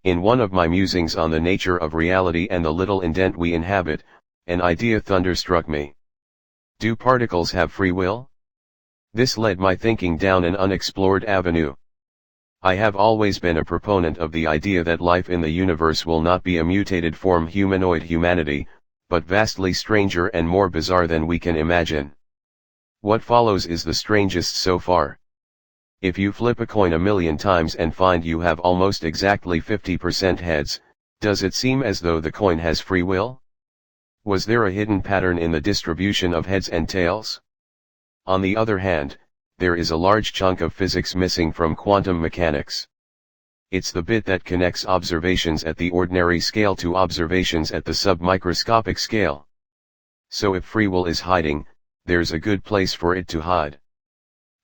In one of my musings on the nature of reality and the little indent we inhabit, an idea thunderstruck me. Do particles have free will? This led my thinking down an unexplored avenue. I have always been a proponent of the idea that life in the universe will not be a mutated form humanoid humanity, but vastly stranger and more bizarre than we can imagine. What follows is the strangest so far. If you flip a coin 1,000,000 times and find you have almost exactly 50% heads, does it seem as though the coin has free will? Was there a hidden pattern in the distribution of heads and tails? On the other hand, there is a large chunk of physics missing from quantum mechanics. It's the bit that connects observations at the ordinary scale to observations at the submicroscopic scale. So if free will is hiding, there's a good place for it to hide.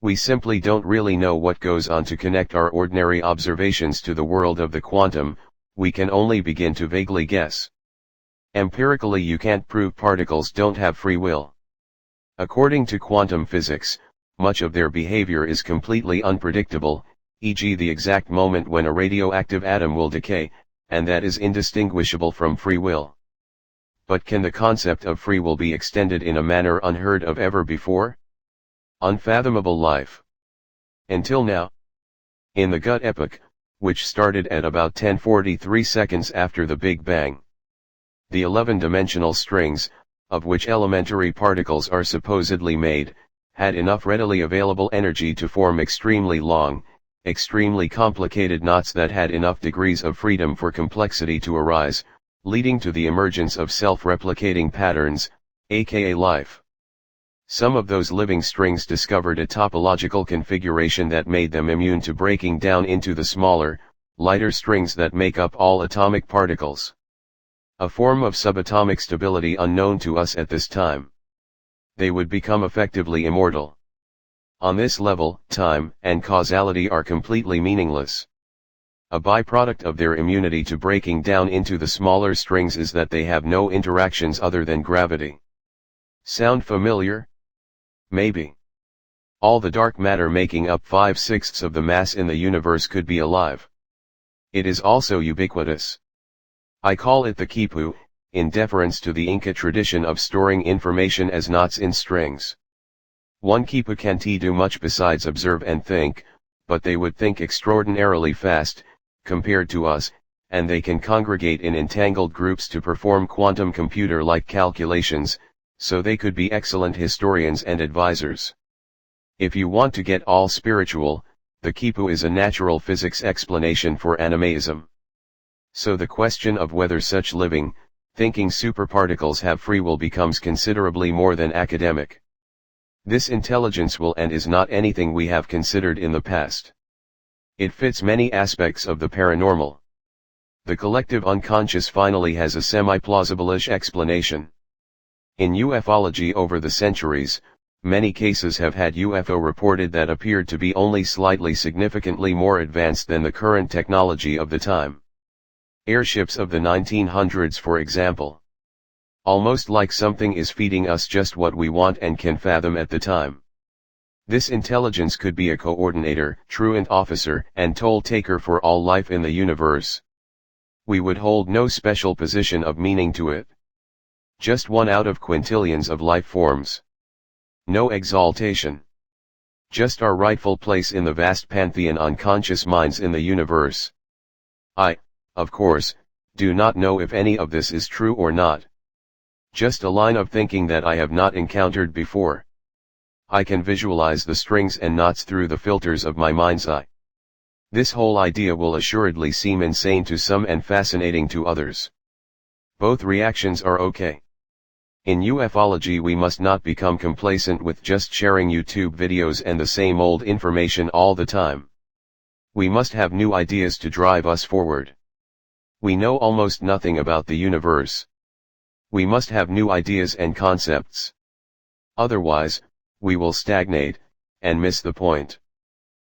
We simply don't really know what goes on to connect our ordinary observations to the world of the quantum. We can only begin to vaguely guess. Empirically, you can't prove particles don't have free will. According to quantum physics, much of their behavior is completely unpredictable, e.g. the exact moment when a radioactive atom will decay, and that is indistinguishable from free will. But can the concept of free will be extended in a manner unheard of ever before? Unfathomable life. Until now. In the gut epoch, which started at about 1043 seconds after the Big Bang, the 11-dimensional strings, of which elementary particles are supposedly made, had enough readily available energy to form extremely long, extremely complicated knots that had enough degrees of freedom for complexity to arise, leading to the emergence of self-replicating patterns, aka life. Some of those living strings discovered a topological configuration that made them immune to breaking down into the smaller, lighter strings that make up all atomic particles. A form of subatomic stability unknown to us at this time. They would become effectively immortal. On this level, time and causality are completely meaningless. A byproduct of their immunity to breaking down into the smaller strings is that they have no interactions other than gravity. Sound familiar? Maybe. All the dark matter making up 5/6 of the mass in the universe could be alive. It is also ubiquitous. I call it the quipu, in deference to the Inca tradition of storing information as knots in strings. One quipu can't do much besides observe and think, but they would think extraordinarily fast, compared to us, and they can congregate in entangled groups to perform quantum computer-like calculations, so they could be excellent historians and advisors. If you want to get all spiritual, the quipu is a natural physics explanation for animism. So the question of whether such living, thinking superparticles have free will becomes considerably more than academic. This intelligence will and is not anything we have considered in the past. It fits many aspects of the paranormal. The collective unconscious finally has a semi-plausible-ish explanation. In ufology over the centuries, many cases have had UFO reported that appeared to be only slightly significantly more advanced than the current technology of the time. Airships of the 1900s, for example. Almost like something is feeding us just what we want and can fathom at the time. This intelligence could be a coordinator, truant officer, and toll-taker for all life in the universe. We would hold no special position of meaning to it. Just one out of quintillions of life forms. No exaltation. Just our rightful place in the vast pantheon unconscious minds in the universe. I, of course, do not know if any of this is true or not. Just a line of thinking that I have not encountered before. I can visualize the strings and knots through the filters of my mind's eye. This whole idea will assuredly seem insane to some and fascinating to others. Both reactions are okay. In ufology we must not become complacent with just sharing YouTube videos and the same old information all the time. We must have new ideas to drive us forward. We know almost nothing about the universe. We must have new ideas and concepts. Otherwise, we will stagnate, and miss the point.